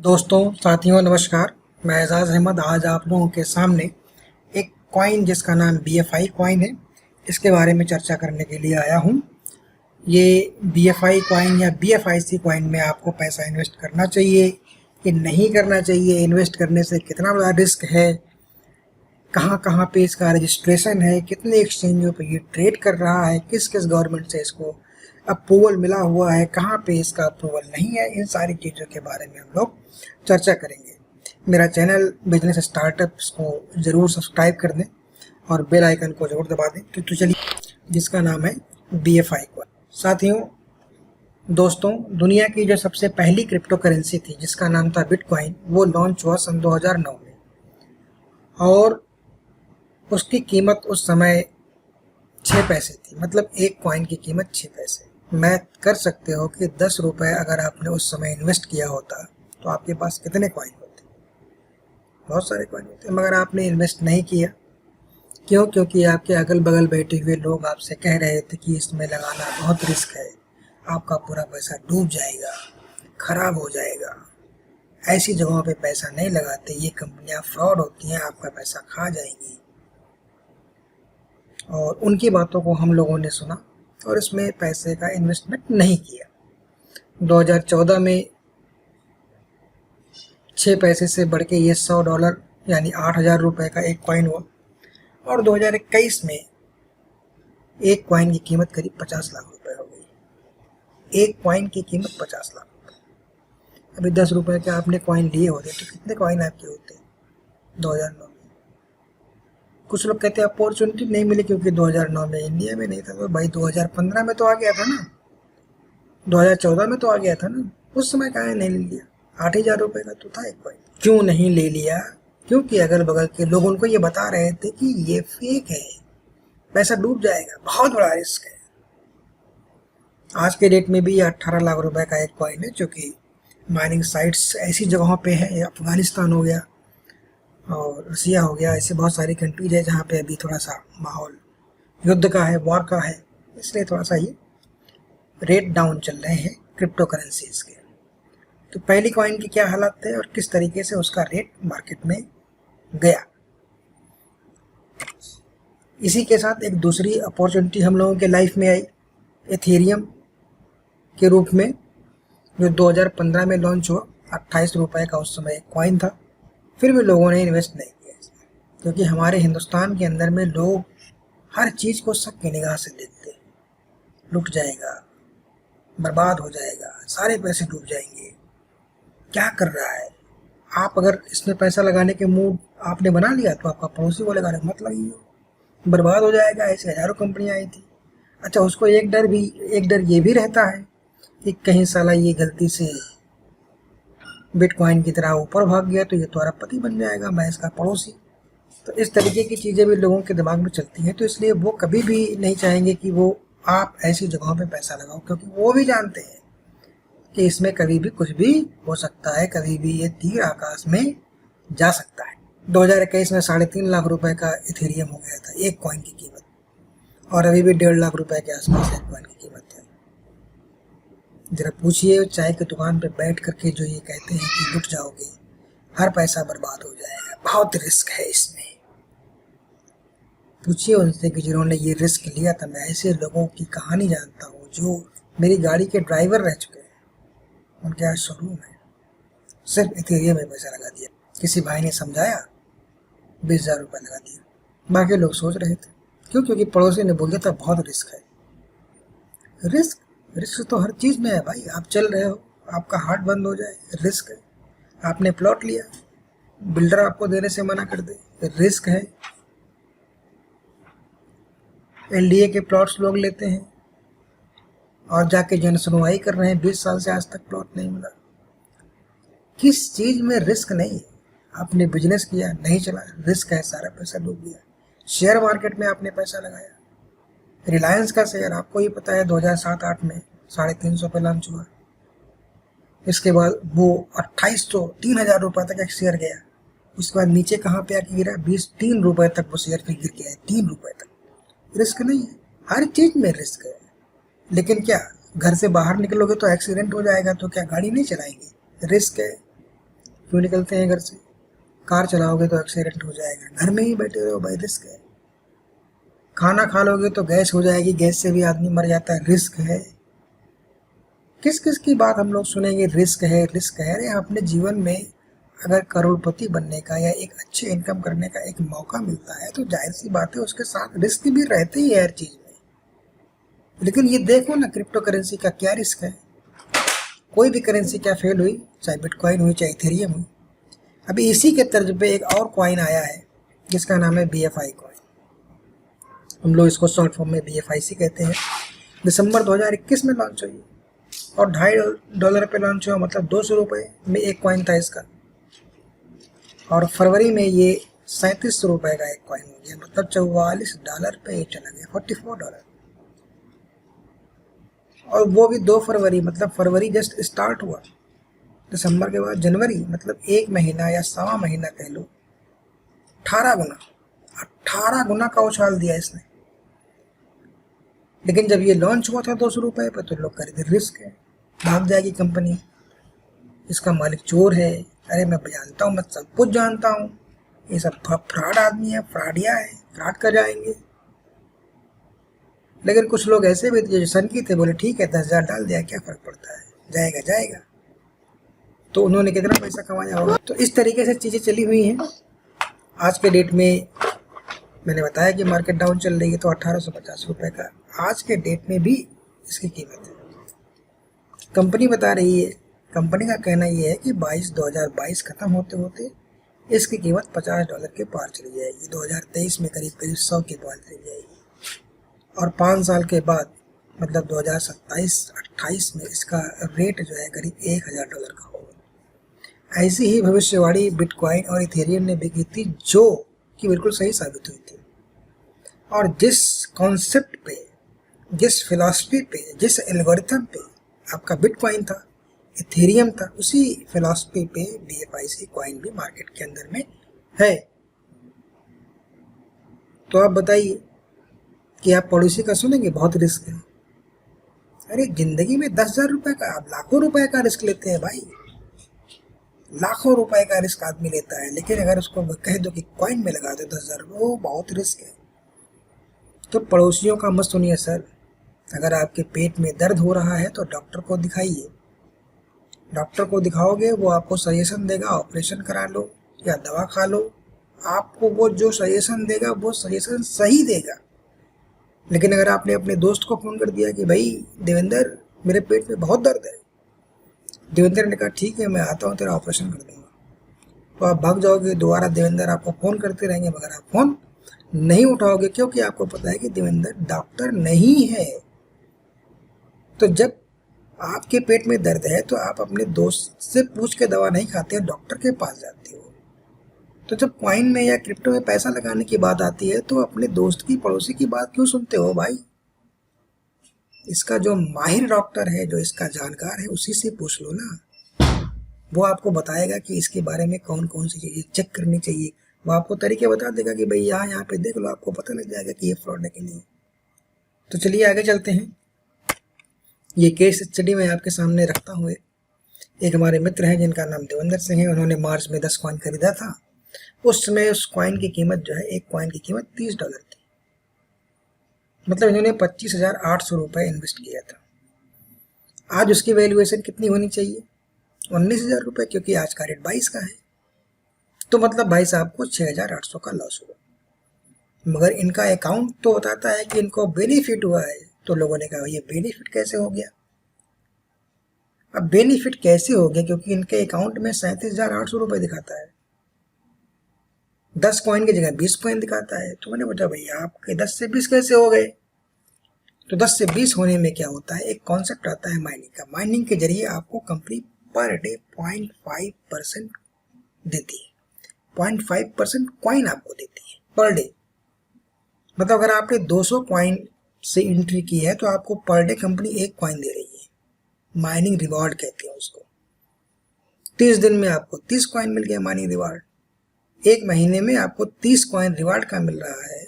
दोस्तों साथियों नमस्कार। मैं एजाज अहमद आज आप लोगों के सामने एक कॉइन जिसका नाम BFI कॉइन है इसके बारे में चर्चा करने के लिए आया हूँ। ये BFI कॉइन या BFIC कॉइन में आपको पैसा इन्वेस्ट करना चाहिए कि नहीं करना चाहिए, इन्वेस्ट करने से कितना बड़ा रिस्क है, कहाँ कहाँ पे इसका रजिस्ट्रेशन है, कितने एक्सचेंजों पे ये ट्रेड कर रहा है, किस किस गवर्नमेंट से इसको अप्रूवल मिला हुआ है, कहाँ पे इसका अप्रूवल नहीं है, इन सारी चीज़ों के बारे में हम लोग चर्चा करेंगे। मेरा चैनल बिजनेस स्टार्टअप्स को ज़रूर सब्सक्राइब कर दें और बेल आइकन को ज़रूर दबा दें। तो चलिए, जिसका नाम है BFI कॉइन। साथियों दोस्तों, दुनिया की जो सबसे पहली क्रिप्टो करेंसी थी जिसका नाम था बिटकॉइन, वो लॉन्च हुआ सन 2009 में और उसकी कीमत उस समय 6 पैसे थी। मतलब एक कॉइन की कीमत 6 पैसे। मैथ कर सकते हो कि 10 रुपये अगर आपने उस समय इन्वेस्ट किया होता तो आपके पास कितने कॉइन होते। बहुत सारे कॉइन होते, मगर आपने इन्वेस्ट नहीं किया। क्यों? क्योंकि आपके अगल बगल बैठे हुए लोग आपसे कह रहे थे कि इसमें लगाना बहुत रिस्क है, आपका पूरा पैसा डूब जाएगा, खराब हो जाएगा, ऐसी जगहों पे पैसा नहीं लगाते, ये कंपनियां फ्रॉड होती हैं, आपका पैसा खा जाएंगी। और उनकी बातों को हम लोगों ने सुना और इसमें पैसे का इन्वेस्टमेंट नहीं किया। 2014 में 6 पैसे से बढ़ के ये $100 यानी 8,000 रुपये का एक कॉइन हुआ और 2021 में एक कॉइन की कीमत करीब 50 लाख रुपए हो गई। एक कॉइन की कीमत 50 लाख रुपये। अभी 10 रुपये के आपने कॉइन लिए होते तो कितने कॉइन आपके होते 2009 में? कुछ लोग कहते हैं अपॉर्चुनिटी नहीं मिली क्योंकि 2009 में इंडिया में नहीं था। तो भाई 2015 में तो आ गया था ना, 2014 में तो आ गया था ना, उस समय कहाँ नहीं ले लिया? 8,000 रुपये का तो था एक कॉइन। क्यों नहीं ले लिया? क्योंकि अगल बगल के लोग उनको ये बता रहे थे कि ये फेक है, पैसा डूब जाएगा, बहुत बड़ा रिस्क है। आज के डेट में भी ये 18 लाख रुपए का एक कॉइन है जो कि माइनिंग साइट्स ऐसी जगहों पे है, अफगानिस्तान हो गया और रसिया हो गया, ऐसे बहुत सारी कंट्रीज है जहाँ पे अभी थोड़ा सा माहौल युद्ध का है, वॉर का है, इसलिए थोड़ा सा ये रेट डाउन चल रहे हैं क्रिप्टो करेंसीज के। तो पहली कॉइन की क्या हालत थे और किस तरीके से उसका रेट मार्केट में गया। इसी के साथ एक दूसरी अपॉर्चुनिटी हम लोगों के लाइफ में आई, एथेरियम के रूप में, जो 2015 में लॉन्च हुआ। 28 रुपये का उस समय एक कॉइन था। फिर भी लोगों ने इन्वेस्ट नहीं किया इसमें, क्योंकि हमारे हिंदुस्तान के अंदर में लोग हर चीज़ को शक की निगाह से देखते हैं। लुट जाएगा, बर्बाद हो जाएगा, सारे पैसे डूब जाएंगे, क्या कर रहा है। आप अगर इसमें पैसा लगाने के मूड आपने बना लिया तो आपका पड़ोसी को लगाने मत लगिए, बर्बाद हो जाएगा। ऐसे हज़ारों कंपनियां आई थी। अच्छा, उसको एक डर ये भी रहता है कि कहीं साला ये गलती से बिटकॉइन की तरह ऊपर भाग गया तो ये तो अरबपति बन जाएगा, मैं इसका पड़ोसी। तो इस तरीके की चीज़ें भी लोगों के दिमाग में चलती हैं, तो इसलिए वो कभी भी नहीं चाहेंगे कि वो आप ऐसी जगहों पे पैसा लगाओ, क्योंकि वो भी जानते हैं कि इसमें कभी भी कुछ भी हो सकता है, कभी भी ये तीर आकाश में जा सकता है। 2021 में 3.5 लाख रुपए का इथेरियम हो गया था एक कॉइन की कीमत, और अभी भी 1.5 लाख रुपए के आसपास एक कॉइन की कीमत है। जरा पूछिए चाय की दुकान पे बैठ करके जो ये कहते हैं कि लुट जाओगे, हर पैसा बर्बाद हो जाएगा, बहुत रिस्क है इसमें, पूछिए उनसे कि जिन्होंने ये रिस्क लिया था। मैं ऐसे लोगों की कहानी जानता हूँ जो मेरी गाड़ी के ड्राइवर रह चुके हैं, उनके यहाँ शोरूम है, सिर्फ इथेरियम में पैसा लगा दिया। किसी भाई ने समझाया, 20,000 रुपये लगा दिया। बाकी लोग सोच रहे थे। क्यों? क्योंकि पड़ोसी ने बोल दिया था बहुत रिस्क है। रिस्क तो हर चीज़ में है भाई। आप चल रहे हो, आपका हार्ट बंद हो जाए, रिस्क है। आपने प्लॉट लिया, बिल्डर आपको देने से मना कर दे, रिस्क है। LDA के प्लॉट्स लोग लेते हैं और जाके जन सुनवाई कर रहे हैं, 20 साल से आज तक प्लॉट नहीं मिला। किस चीज़ में रिस्क नहीं है? आपने बिजनेस किया, नहीं चला, रिस्क है, सारा पैसा डूब गया। शेयर मार्केट में आपने पैसा लगाया, रिलायंस का शेयर आपको ही पता है 2007-8 में 350 पे लॉन्च हुआ। इसके बाद वो 2800 3,000 रुपये तक एक शेयर गया। उसके बाद नीचे कहाँ पे आके गिरा? 3 रुपये तक वो शेयर पे गिर गया है, 3 रुपये तक। रिस्क नहीं है? हर चीज़ में रिस्क है। लेकिन क्या घर से बाहर निकलोगे तो एक्सीडेंट हो जाएगा तो क्या गाड़ी नहीं चलाएंगे? रिस्क है। क्यों निकलते हैं घर से? कार चलाओगे तो एक्सीडेंट हो जाएगा, घर में ही बैठे रहो भाई, रिस्क है। खाना खा लोगे तो गैस हो जाएगी, गैस से भी आदमी मर जाता है, रिस्क है। किस किस की बात हम लोग सुनेंगे, रिस्क है रिस्क है। अरे अपने जीवन में अगर करोड़पति बनने का या एक अच्छे इनकम करने का एक मौका मिलता है तो जाहिर सी बात है उसके साथ रिस्क भी रहते ही है हर चीज में। लेकिन ये देखो ना, क्रिप्टो करेंसी का क्या रिस्क है। कोई भी करेंसी क्या फेल हुई, चाहे बिटकॉइन हुई चाहे इथेरियम हुई। अभी इसी के तर्ज पे एक और कॉइन आया है जिसका नाम है BFI कॉइन। हम लोग इसको शॉर्ट फॉर्म में BFIC कहते हैं। दिसंबर 2021 में लॉन्च हुई और $2.5 पे लॉन्च हुआ, मतलब 200 रुपये में एक कॉइन था इसका। और फरवरी में ये $37 का एक कॉइन हो गया, मतलब $44 पे ये चला गया, $44। और वो भी 2 फरवरी, मतलब फरवरी जस्ट स्टार्ट हुआ, दिसंबर के बाद जनवरी, मतलब 1 महीना या सवा महीना कह लो, 18 गुना का उछाल दिया इसने। लेकिन जब ये लॉन्च हुआ था 200 रुपये पर तो लोग खरीदे, रिस्क है, भाग जाएगी कंपनी, इसका मालिक चोर है। अरे मैं जानता हूँ, मैं सब कुछ जानता हूँ, ये सब फ्रॉड आदमी है, फ्रॉडिया है, फ्रॉड कर जाएंगे। लेकिन कुछ लोग ऐसे भी थे जो सनकी थे, बोले ठीक है 10,000 डाल दिया, क्या फर्क पड़ता है, जाएगा जाएगा। तो उन्होंने कितना पैसा कमाया होगा। तो इस तरीके से चीज़ें चली हुई हैं। आज के डेट में मैंने बताया कि मार्केट डाउन चल रही है, तो 1850 रुपये का आज के डेट में भी इसकी कीमत है। कंपनी बता रही है, कंपनी का कहना ये है कि 2022 खत्म होते होते इसकी कीमत $50 के पार चली जाएगी, 2023 में करीब करीब 100 के पार चली जाएगी, और 5 साल के बाद मतलब 2027-28 में इसका रेट जो है करीब $1,000 का होगा। ऐसी ही भविष्यवाणी बिटकॉइन और इथेरियम ने भी की थी, जो कि बिल्कुल सही साबित हुई थी। और जिस कॉन्सेप्ट पे, जिस फिलॉसफी पे, जिस एल्गोरिथम पे आपका बिटकॉइन था, इथेरियम था, उसी फिलॉसफी पे BFIC कॉइन भी मार्केट के अंदर में है। तो आप बताइए कि आप पड़ोसी का सुनेंगे, बहुत रिस्क है। अरे जिंदगी में 10,000 रुपये का, आप लाखों रुपए का रिस्क लेते हैं भाई, लाखों रुपए का रिस्क आदमी लेता है। लेकिन अगर उसको कह दो कि कॉइन में लगा दो 10,000 रुपये, वो बहुत रिस्क है। तो पड़ोसियों का मत सुनिए सर। अगर आपके पेट में दर्द हो रहा है तो डॉक्टर को दिखाइए। डॉक्टर को दिखाओगे, वो आपको सजेशन देगा, ऑपरेशन करा लो या दवा खा लो। आपको वो जो सजेशन देगा वो सजेशन सही देगा। लेकिन अगर आपने अपने दोस्त को फ़ोन कर दिया कि भाई देवेंद्र मेरे पेट में बहुत दर्द है, देवेंद्र ने कहा ठीक है मैं आता हूँ, तेरा ऑपरेशन कर दूंगा, तो आप भाग जाओगे। दोबारा देवेंद्र आपको फ़ोन करते रहेंगे, मगर आप फ़ोन नहीं उठाओगे, क्योंकि आपको पता है कि देवेंद्र डॉक्टर नहीं है। तो जब आपके पेट में दर्द है तो आप अपने दोस्त से पूछ के दवा नहीं खाते, डॉक्टर के पास जाते हो। तो जब कॉइन में या क्रिप्टो में पैसा लगाने की बात आती है तो अपने दोस्त की, पड़ोसी की बात क्यों सुनते हो भाई? इसका जो माहिर डॉक्टर है, जो इसका जानकार है, उसी से पूछ लो ना। वो आपको बताएगा कि इसके बारे में कौन कौन सी चीज़ें चेक करनी चाहिए। वो आपको तरीके बता देगा कि भाई यहाँ पे देख लो, आपको पता लग जाएगा कि ये फ्रॉड है कि नहीं। तो चलिए आगे चलते हैं। ये केस स्टडी मैं आपके सामने रखता हूँ। एक हमारे मित्र हैं जिनका नाम देवेंद्र सिंह है। उन्होंने मार्च में 10 कॉइन खरीदा था। उस समय उस कॉइन की कीमत जो है, एक कॉइन की कीमत $30 थी। मतलब इन्होंने 25,800 रुपये इन्वेस्ट किया था। आज उसकी वैल्यूएशन कितनी होनी चाहिए? 19,000 रुपये, क्योंकि आज का रेट 22 का है। तो मतलब भाई साहब को 6,800 का लॉस हुआ। मगर इनका अकाउंट तो बताता है कि इनको बेनिफिट हुआ है। तो लोगों ने कहा ये बेनिफिट कैसे हो गया? अब बेनिफिट कैसे हो गया? क्योंकि इनके अकाउंट में 37,800 रुपये दिखाता है, 10 कॉइन की जगह 20 कॉइन दिखाता है। तो मैंने पूछा भैया आपके 10 से 20 कैसे हो गए? तो 10 से 20 होने में क्या होता है, एक कॉन्सेप्ट आता है माइनिंग का। माइनिंग के जरिए आपको कंपनी पर डे 0.5% देती है, 0.5% कॉइन आपको देती है पर डे। मतलब अगर आपने 200 कॉइन से एंट्री की है तो आपको पर डे कंपनी 1 कॉइन दे रही है। माइनिंग रिवॉर्ड कहते हैं उसको। 30 दिन में आपको 30 कॉइन मिल गया माइनिंग रिवॉर्ड। 1 महीने में आपको 30 कॉइन रिवॉर्ड का मिल रहा है।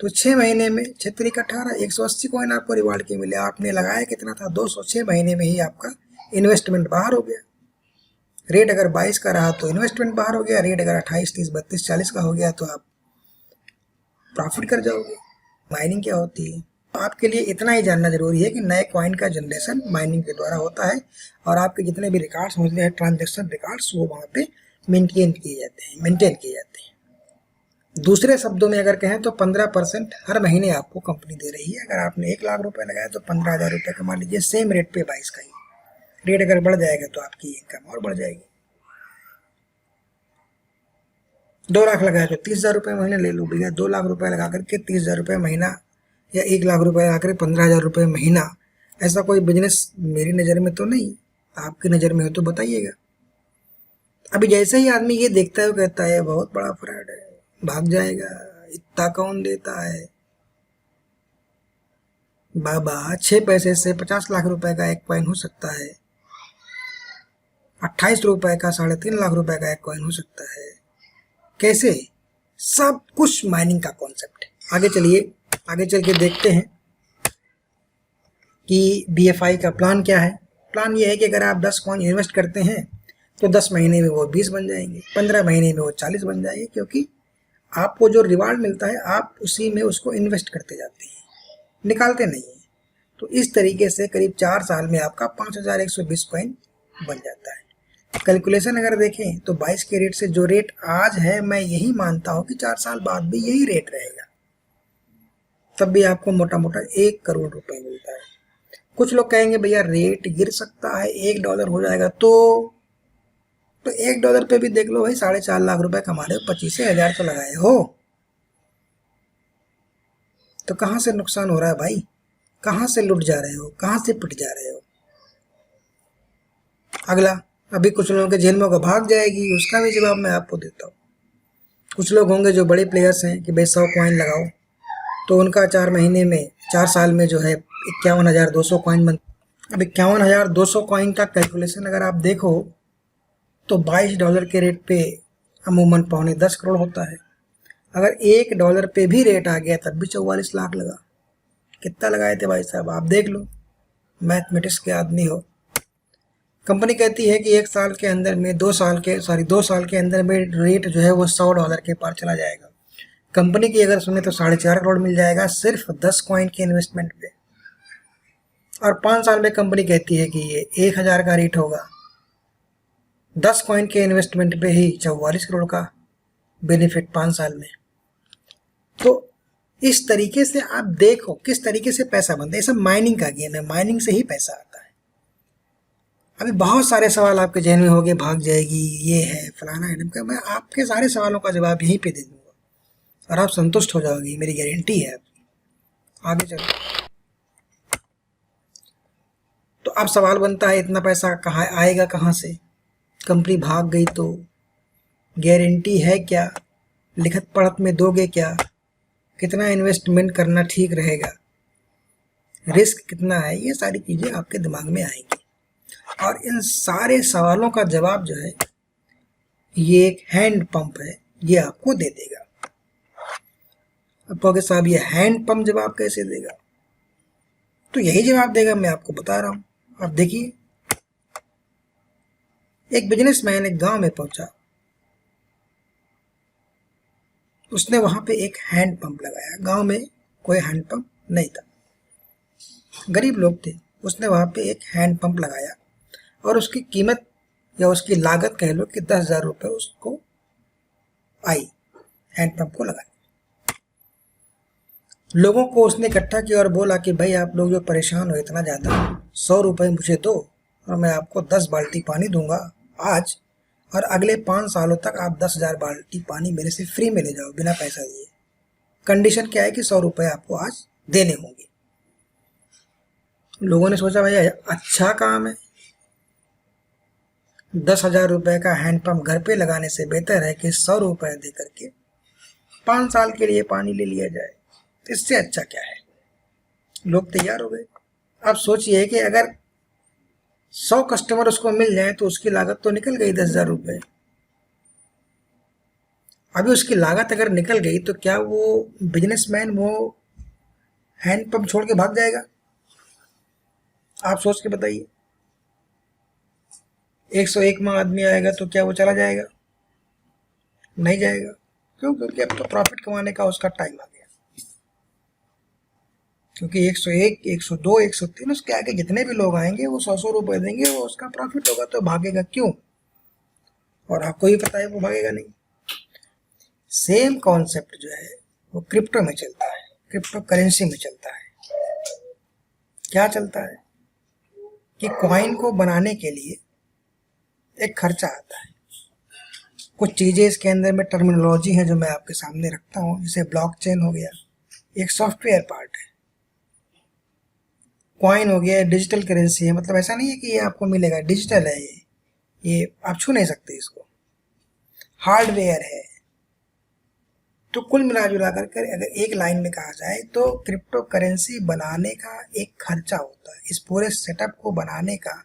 तो 6 महीने में 6 × 18 180 कॉइन आपको रिवॉर्ड के मिले। आपने लगाया कितना था? 200। 6 महीने में ही आपका इन्वेस्टमेंट बाहर हो गया। रेट अगर 22 का रहा तो इन्वेस्टमेंट बाहर हो गया, रेट अगर 28, 30, 32, 40 का हो गया तो आप प्रॉफिट कर जाओगे। माइनिंग क्या होती है, आपके लिए इतना ही जानना जरूरी है कि नए कॉइन का जनरेशन माइनिंग के द्वारा होता है और आपके जितने भी रिकॉर्ड्स होते हैं, ट्रांजेक्शन रिकॉर्ड्स, वो वहाँ पे मेंटेन किए जाते हैं। दूसरे शब्दों में अगर कहें तो 15% हर महीने आपको कंपनी दे रही है। अगर आपने 1 लाख रुपए लगाया तो 15,000 रुपये कमा लीजिए, सेम रेट पे 22 का ही। रेट अगर बढ़ जाएगा तो आपकी इनकम और बढ़ जाएगी। 2 लाख लगाया तो 30,000 रुपये महीने ले लो भैया। 2 लाख रुपए लगा करके 30,000 रुपये महीना या 1 लाख रुपए लगा कर 15,000 रुपये महीना, ऐसा कोई बिजनेस मेरी नज़र में तो नहीं, आपकी नज़र में हो तो बताइएगा। अभी जैसे ही आदमी ये देखता है, कहता है बहुत बड़ा फ्रॉड है, भाग जाएगा, इतना कौन देता है बाबा। 6 पैसे से 50 लाख रुपए का एक कॉइन हो सकता है, 28 रुपए का 3.5 लाख रुपए का एक कॉइन हो सकता है। कैसे? सब कुछ माइनिंग का कॉन्सेप्ट है। आगे चलिए, आगे चल के देखते हैं कि BFI का प्लान क्या है। प्लान ये है कि अगर आप 10 कॉइन इन्वेस्ट करते हैं तो 10 महीने में वो 20 बन जाएंगे, 15 महीने में वो 40 बन जाएंगे, क्योंकि आपको जो रिवार्ड मिलता है आप उसी में उसको इन्वेस्ट करते जाते हैं, निकालते नहीं हैं। तो इस तरीके से करीब 4 साल में आपका 5,120 कॉइन बन जाता है। कैलकुलेशन अगर देखें तो 22 के रेट से जो रेट आज है, मैं यही मानता हूँ कि 4 साल बाद भी यही रेट रहेगा, तब भी आपको मोटा मोटा 1 करोड़ रुपए मिलता है। कुछ लोग कहेंगे भैया रेट गिर सकता है, $1 हो जाएगा, तो $1 पे भी देख लो भाई, 4.5 लाख रुपए कमा रहे हो, 25,000 तो लगाए हो, तो कहाँ से नुकसान हो रहा है भाई? कहाँ से लुट जा रहे हो, कहाँ से पिट जा रहे हो? अगला, अभी कुछ लोगों के जेल में भाग जाएगी, उसका भी जवाब मैं आपको देता हूँ। कुछ लोग होंगे जो बड़े प्लेयर्स हैं कि भाई 100 कॉइन लगाओ, तो उनका 4 साल में जो है 51,200 कॉइन बन। अब 51,200 कॉइन का कैलकुलेशन अगर आप देखो तो $22 के रेट पे अमूमन 9.25 करोड़ होता है। अगर $1 पे भी रेट आ गया तब भी 44 लाख लगा। कितना लगाए थे भाई साहब, आप देख लो, मैथमेटिक्स के आदमी हो। कंपनी कहती है कि 1 साल के अंदर में 2 साल के अंदर में रेट जो है वो $100 के पार चला जाएगा। कंपनी की अगर सुने तो 4.5 करोड़ मिल जाएगा सिर्फ 10 कॉइन के इन्वेस्टमेंट पे, और 5 साल में कंपनी कहती है कि ये 1,000 का रेट होगा। 10 कॉइन के इन्वेस्टमेंट पे ही 44 करोड़ का बेनिफिट 5 साल में। तो इस तरीके से आप देखो किस तरीके से पैसा बनता है। ये सब माइनिंग का गेम है, माइनिंग से ही पैसा आता है। अभी बहुत सारे सवाल आपके जहन में होंगे, भाग जाएगी, ये है फलाना है ढिमका। मैं आपके सारे सवालों का जवाब यहीं पे दे दूंगा और आप संतुष्ट हो जाओगी, मेरी गारंटी है आपकी। आगे चलो, तो अब सवाल बनता है इतना पैसा कहाँ आएगा, कहाँ से? कंपनी भाग गई तो गारंटी है क्या? लिखत पढ़त में दोगे क्या? कितना इन्वेस्टमेंट करना ठीक रहेगा? रिस्क कितना है? ये सारी चीज़ें आपके दिमाग में आएंगी और इन सारे सवालों का जवाब जो है ये एक हैंड पंप है, ये आपको दे देगा। अब कहोगे साहब ये हैंड पंप जवाब कैसे देगा? तो यही जवाब देगा, मैं आपको बता रहा हूँ। अब देखिए, एक बिजनेसमैन एक गांव में पहुंचा, उसने वहां पे एक हैंड पंप लगाया। गांव में कोई हैंड पंप नहीं था, गरीब लोग थे। उसने वहां पे एक हैंड पंप लगाया और उसकी कीमत या उसकी लागत कह लो कि 10,000 रुपये उसको आई हैंड पंप को लगाने। लोगों को उसने इकट्ठा किया और बोला कि भाई आप लोग जो परेशान हो इतना ज़्यादा, 100 रुपये मुझे दो और मैं आपको 10 बाल्टी पानी दूंगा आज, और अगले 5 सालों तक आप 10,000 बाल्टी पानी मेरे से फ्री में ले जाओ बिना पैसा दिए। कंडीशन क्या है कि 100 रुपये आपको आज देने होंगे। लोगों ने सोचा भाई अच्छा काम है, 10,000 रुपये का हैंडपम्प घर पे लगाने से बेहतर है कि 100 रुपये दे करके 5 साल के लिए पानी ले लिया जाए। इससे अच्छा क्या है? लोग तैयार हो गए। अब सोचिए कि अगर 100 कस्टमर उसको मिल जाए तो उसकी लागत तो निकल गई 10,000 रुपये। अभी उसकी लागत अगर निकल गई तो क्या वो बिजनेसमैन वो हैंडपम्प छोड़ के भाग जाएगा? आप सोच के बताइए। 101 में आदमी आएगा तो क्या वो चला जाएगा? नहीं जाएगा। क्यों? क्योंकि अब तो प्रॉफिट कमाने का उसका टाइम आ गया। क्योंकि 101, 102, 103 उसके आगे जितने भी लोग आएंगे वो 100 रुपए देंगे, वो उसका प्रॉफिट होगा, तो भागेगा क्यों? और आपको ही पता है वो भागेगा नहीं। सेम कॉन्सेप्ट जो है वो क्रिप्टो में चलता है, क्रिप्टो करेंसी में चलता है। क्या चलता है कि कॉइन को बनाने के लिए एक खर्चा आता है। कुछ चीज़ें इसके अंदर में टर्मिनोलॉजी है जो मैं आपके सामने रखता हूँ, जैसे ब्लॉकचेन हो गया, एक सॉफ्टवेयर पार्ट है। कॉइन हो गया, डिजिटल करेंसी है, मतलब ऐसा नहीं है कि ये आपको मिलेगा, डिजिटल है ये आप छू नहीं सकते इसको, हार्डवेयर है। तो कुल मिला जुला कर अगर एक लाइन में कहा जाए तो क्रिप्टो करेंसी बनाने का एक खर्चा होता है, इस पूरे सेटअप को बनाने का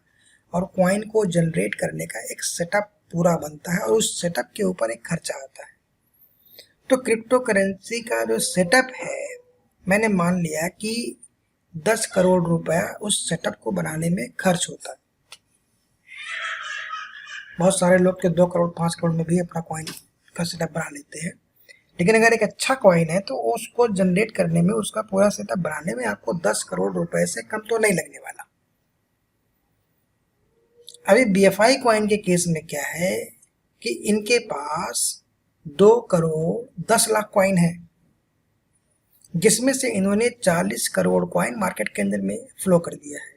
और कॉइन को जनरेट करने का एक सेटअप पूरा बनता है, और उस सेटअप के ऊपर एक खर्चा आता है। तो क्रिप्टो करेंसी का जो सेटअप है, मैंने मान लिया कि 10 करोड़ रुपया उस सेटअप को बनाने में खर्च होता है। बहुत सारे लोग के 2 करोड़ 5 करोड़ में भी अपना कॉइन का सेटअप बना लेते हैं, लेकिन अगर एक अच्छा कॉइन है तो उसको जनरेट करने में, उसका पूरा सेटअप बनाने में आपको 10 करोड़ रुपए से कम तो नहीं लगने वाला। अभी BFI कॉइन के केस में क्या है कि इनके पास 2 करोड़ 10 लाख कॉइन है, जिसमें से इन्होंने 40 करोड़ कॉइन मार्केट के अंदर में फ्लो कर दिया है,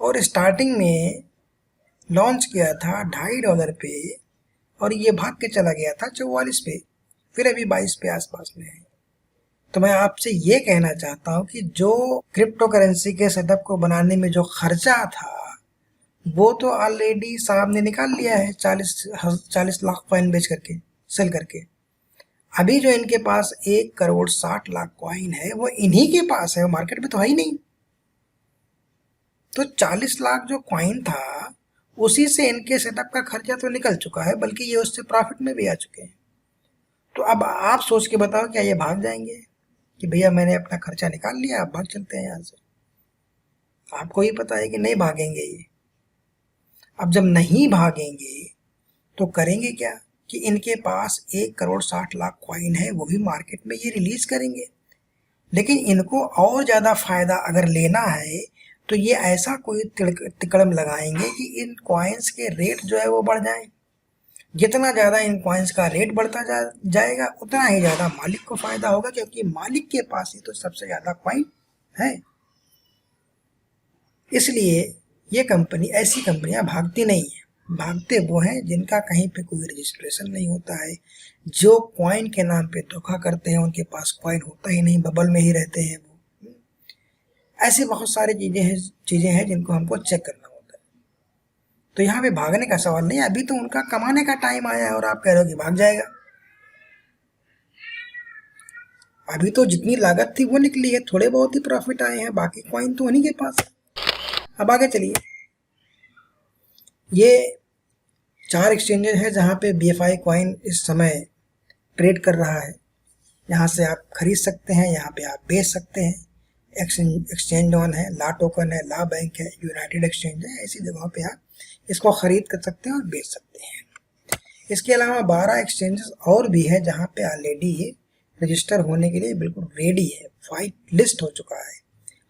और स्टार्टिंग में लॉन्च किया था $2.5 पे, और ये भाग के चला गया था 44 पे, फिर अभी 22 पे आसपास में है। तो मैं आपसे ये कहना चाहता हूँ कि जो क्रिप्टो करेंसी के सेटअप को बनाने में जो खर्चा था वो तो ऑलरेडी साहब ने निकाल लिया है 40 लाख कॉइन बेच करके, सेल करके। अभी जो इनके पास 1 करोड़ 60 लाख कॉइन है वो इन्हीं के पास है, मार्केट में तो है ही नहीं। तो 40 लाख जो कॉइन था उसी से इनके सेटअप का खर्चा तो निकल चुका है, बल्कि ये उससे प्रॉफिट में भी आ चुके हैं। तो अब आप सोच के बताओ, क्या ये भाग जाएंगे कि भैया मैंने अपना खर्चा निकाल लिया, आप भाग चलते हैं यहाँ से? आपको ही पता है कि नहीं भागेंगे ये। अब जब नहीं भागेंगे तो करेंगे क्या कि इनके पास 1 करोड़ 60 लाख कॉइन है, वो भी मार्केट में ये रिलीज करेंगे। लेकिन इनको और ज़्यादा फायदा अगर लेना है तो ये ऐसा कोई तिकड़म लगाएंगे कि इन कॉइन्स के रेट जो है वो बढ़ जाए। जितना ज़्यादा इन कॉइन्स का रेट बढ़ता जाएगा उतना ही ज़्यादा मालिक को फायदा होगा, क्योंकि मालिक के पास ही तो सबसे ज़्यादा कॉइन है। इसलिए ये कंपनी, ऐसी कंपनियां भागती नहीं है, भागते वो हैं जिनका कहीं पे कोई रजिस्ट्रेशन नहीं होता है, जो कॉइन के नाम पे धोखा करते हैं, उनके पास कॉइन होता ही नहीं, बबल में ही रहते हैं वो। ऐसी बहुत सारी चीज़ें हैं जिनको हमको चेक करना होता है। तो यहाँ पे भागने का सवाल नहीं है, अभी तो उनका कमाने का टाइम आया है और आप कह रहे हो कि भाग जाएगा। अभी तो जितनी लागत थी वो निकली है, थोड़े बहुत ही प्रॉफिट आए हैं, बाकी कॉइन तो उन्हीं के पास है। अब आगे चलिए, ये 4 एक्सचेंजेस है जहाँ पे BFI कॉइन इस समय ट्रेड कर रहा है। यहाँ से आप खरीद सकते हैं, यहाँ पे आप बेच सकते हैं। एक्सचेंज ऑन है, ला टोकन है, ला बैंक है, यूनाइटेड एक्सचेंज है, ऐसी जगहों पे आप इसको खरीद कर सकते हैं और बेच सकते हैं। इसके अलावा 12 एक्सचेंजेस और भी है जहाँ पे ऑलरेडी ये रजिस्टर होने के लिए बिल्कुल रेडी है, वाइट लिस्ट हो चुका है।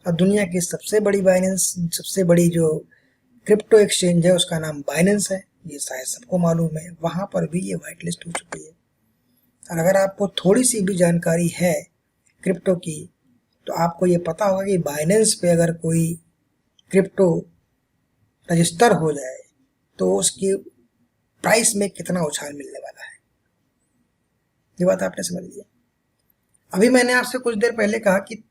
और दुनिया की सबसे बड़ी बाइनेंस, सबसे बड़ी जो क्रिप्टो एक्सचेंज है उसका नाम बाइनेंस है, ये शायद सबको मालूम है, वहाँ पर भी ये वाइट लिस्ट हो चुकी है। और अगर आपको थोड़ी सी भी जानकारी है क्रिप्टो की तो आपको ये पता होगा कि बाइनेंस पे अगर कोई क्रिप्टो रजिस्टर हो जाए तो उसकी प्राइस में कितना उछाल मिलने वाला है। ये बात आपने समझ लिया। अभी मैंने आपसे कुछ देर पहले कहा कि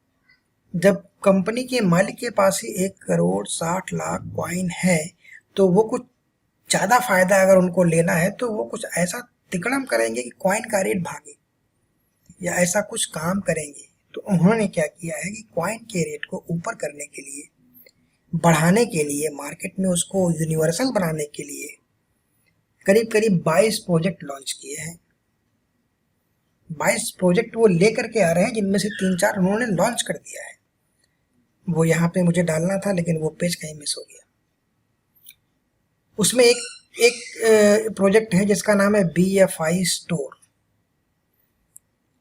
जब कंपनी के मालिक के पास ही 1 करोड़ 60 लाख कॉइन है तो वो कुछ ज़्यादा फायदा अगर उनको लेना है तो वो कुछ ऐसा तिकड़म करेंगे कि कॉइन का रेट भागे, या ऐसा कुछ काम करेंगे। तो उन्होंने क्या किया है कि कॉइन के रेट को ऊपर करने के लिए, बढ़ाने के लिए, मार्केट में उसको यूनिवर्सल बनाने के लिए करीब करीब 22 प्रोजेक्ट लॉन्च किए हैं। 22 प्रोजेक्ट वो लेकर के आ रहे हैं, जिनमें से 3-4 उन्होंने लॉन्च कर दिया है। वो यहाँ पे मुझे डालना था लेकिन वो पेज कहीं मिस हो गया। उसमें एक प्रोजेक्ट है जिसका नाम है BFI स्टोर।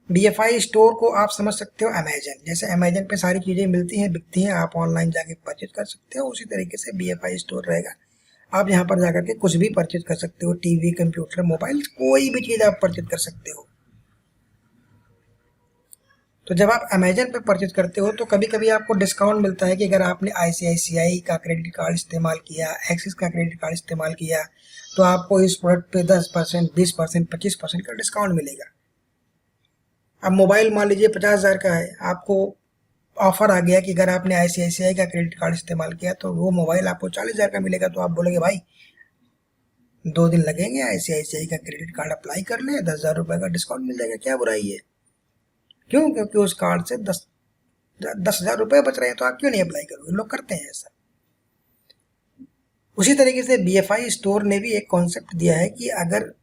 BFI स्टोर को आप समझ सकते हो अमेजन, जैसे अमेजन पे सारी चीज़ें मिलती हैं, बिकती हैं, आप ऑनलाइन जाके परचेज कर सकते हो, उसी तरीके से BFI स्टोर रहेगा। आप यहाँ पर जाकर के कुछ भी परचेज कर सकते हो, टीवी, कंप्यूटर, मोबाइल, कोई भी चीज़ आप परचेज कर सकते हो। तो जब आप अमेजन पे परचेज करते हो तो कभी कभी आपको डिस्काउंट मिलता है कि अगर आपने ICICI का क्रेडिट कार्ड इस्तेमाल किया, एक्सिस का क्रेडिट कार्ड इस्तेमाल किया, तो आपको इस प्रोडक्ट पे 10%, 20%, 25% का डिस्काउंट मिलेगा। अब मोबाइल मान लीजिए 50,000 का है, आपको ऑफर आ गया कि अगर आपने ICICI का क्रेडिट कार्ड इस्तेमाल किया तो वो मोबाइल आपको 40,000 का मिलेगा। तो आप बोलोगे भाई 2 दिन लगेंगे, ICICI का क्रेडिट कार्ड अप्लाई कर ले, 10,000 रुपये का डिस्काउंट मिल जाएगा, क्या बुराई है? क्यों? क्योंकि उस कार्ड से 10,000 रुपये बच रहे हैं, तो आप क्यों नहीं अप्लाई करोगे? लोग करते हैं ऐसा। उसी तरीके से BFI स्टोर ने भी एक कॉन्सेप्ट दिया है कि अगर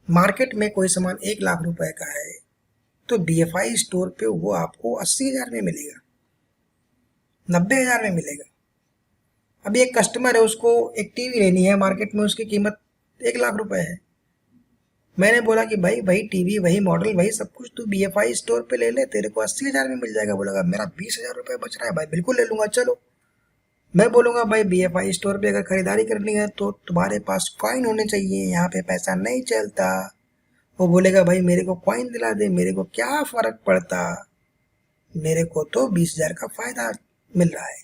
मार्केट में कोई सामान 1 लाख रुपए का है तो BFI स्टोर पे वो आपको 80,000 में मिलेगा, 90,000 में मिलेगा। अभी एक कस्टमर है, उसको एक टीवी लेनी है, मार्केट में उसकी कीमत 1 लाख रुपए है। मैंने बोला कि भाई वही टीवी, वही मॉडल, वही सब कुछ, तू BFI स्टोर पे ले ले, तेरे को 80,000 में मिल जाएगा। बोलेगा मेरा 20,000 रुपये बच रहा है भाई, बिल्कुल ले लूंगा, चलो। मैं बोलूँगा भाई BFI स्टोर पे अगर खरीदारी करनी है तो तुम्हारे पास कॉइन होने चाहिए, यहाँ पे पैसा नहीं चलता। वो बोलेगा भाई मेरे को कॉइन दिला दे, मेरे को क्या फ़र्क पड़ता, मेरे को तो 20,000 का फ़ायदा मिल रहा है।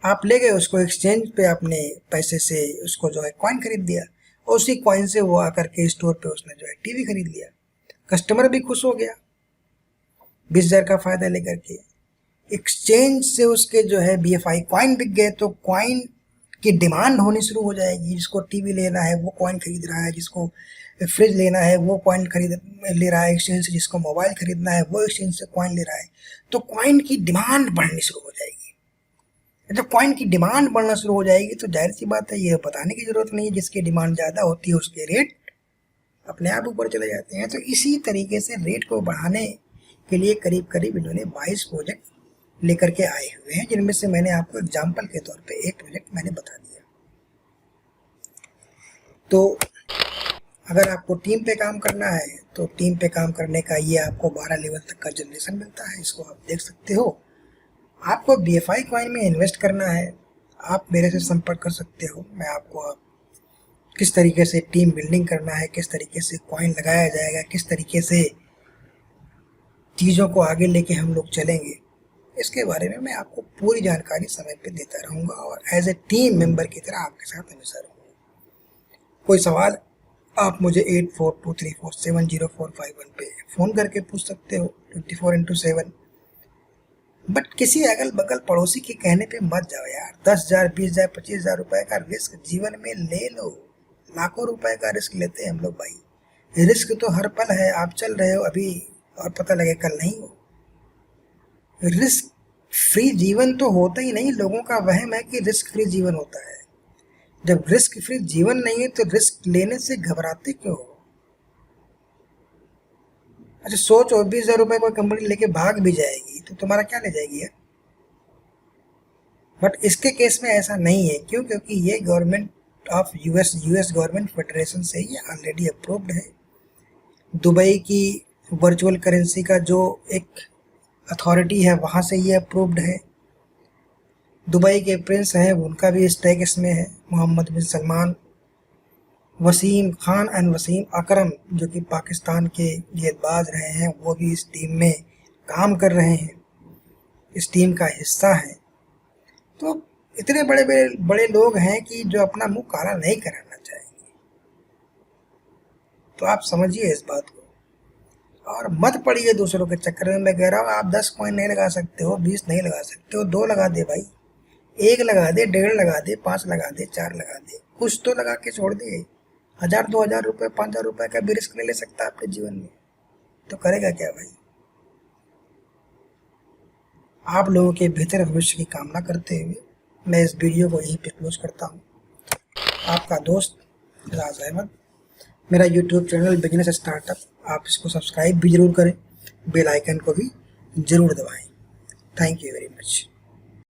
आप ले गए उसको, एक्सचेंज पे अपने पैसे से उसको जो है कॉइन खरीद दिया, और उसी कॉइन से वो आकर के स्टोर पे उसने जो है टीवी खरीद लिया। कस्टमर भी खुश हो गया 20,000 का फ़ायदा लेकर के। एक्सचेंज से उसके जो है BFI कॉइन बिक गए, तो कॉइन की डिमांड होनी शुरू हो जाएगी। जिसको टीवी लेना है वो कॉइन खरीद रहा है, जिसको फ्रिज लेना है वो कॉइन खरीद ले रहा है एक्सचेंज से, जिसको मोबाइल खरीदना है वो एक्सचेंज से कॉइन ले रहा है। तो कॉइन की डिमांड बढ़नी शुरू हो जाएगी। जब कॉइन की डिमांड बढ़ना शुरू हो जाएगी तो जाहिर सी बात है, ये बताने की ज़रूरत नहीं है, जिसकी डिमांड ज़्यादा होती है उसके रेट अपने आप ऊपर चले जाते हैं। तो इसी तरीके से रेट को बढ़ाने के लिए करीब करीब इन्होंने 22 प्रोजेक्ट लेकर के आए हुए हैं, जिनमें से मैंने आपको एग्जाम्पल के तौर पे एक प्रोजेक्ट मैंने बता दिया। तो अगर आपको टीम पे काम करना है तो टीम पे काम करने का ये आपको 12 लेवल तक का जनरेशन मिलता है, इसको आप देख सकते हो। आपको BFI कॉइन में इन्वेस्ट करना है, आप मेरे से संपर्क कर सकते हो। मैं आपको किस तरीके से टीम बिल्डिंग करना है, किस तरीके से कॉइन लगाया जाएगा, किस तरीके से चीज़ों को आगे लेके हम लोग चलेंगे, इसके बारे में मैं आपको पूरी जानकारी समय पे देता रहूँगा, और एज ए टीम मेंबर की तरह आपके साथ हमेशा रहूँगा। कोई सवाल आप मुझे 8423470451 पे फ़ोन करके पूछ सकते हो 24x7। बट किसी अगल बगल पड़ोसी के कहने पे मत जाओ यार। 10,000, 20,000, 25,000 रुपये का रिस्क जीवन में ले लो। लाखों रुपए का रिस्क लेते हैं हम लोग भाई। रिस्क तो हर पल है, आप चल रहे हो अभी और पता लगे कल नहीं हो। रिस्क फ्री जीवन तो होता ही नहीं, लोगों का वहम है कि रिस्क फ्री जीवन होता है। जब रिस्क फ्री जीवन नहीं है तो रिस्क लेने से घबराते क्यों हो? अच्छा सोचो, 20,000 रुपये कोई कंपनी लेके भाग भी जाएगी तो तुम्हारा क्या ले जाएगी यार? बट इसके केस में ऐसा नहीं है। क्यों? क्योंकि ये government of US government federation से ये ऑलरेडी अप्रूव्ड है। दुबई की वर्चुअल करेंसी का जो एक अथॉरिटी है वहाँ से ये अप्रूव्ड है। दुबई के प्रिंस हैं उनका भी स्टेक इसमें है, मोहम्मद बिन सलमान। वसीम खान एंड वसीम अकरम जो कि पाकिस्तान के गेंदबाज रहे हैं, वो भी इस टीम में काम कर रहे हैं, इस टीम का हिस्सा हैं। तो इतने बड़े बड़े बड़े लोग हैं कि जो अपना मुंह काला नहीं कराना चाहेंगे। तो आप समझिए इस बात को और मत पड़िए दूसरों के चक्कर में। मैं कह रहा हूँ आप 10 कॉइन नहीं लगा सकते हो, 20 नहीं लगा सकते हो, 2 लगा दे भाई, 1 लगा दे, 1.5 लगा दे, 5 लगा दे, 4 लगा दे, कुछ तो लगा के छोड़ दे। 1,000, 2,000 रुपये, 5,000 रुपये का भी रिस्क नहीं ले सकता आपके जीवन में, तो करेगा क्या भाई? आप लोगों के बेहतर भविष्य की कामना करते हुए मैं इस वीडियो को यहीं पे क्लोज करता हूँ। आपका दोस्त राज अहमद। मेरा यूट्यूब चैनल बिजनेस स्टार्टअप, आप इसको सब्सक्राइब भी ज़रूर करें, बेल आइकन को भी ज़रूर दबाएं। Thank you very much.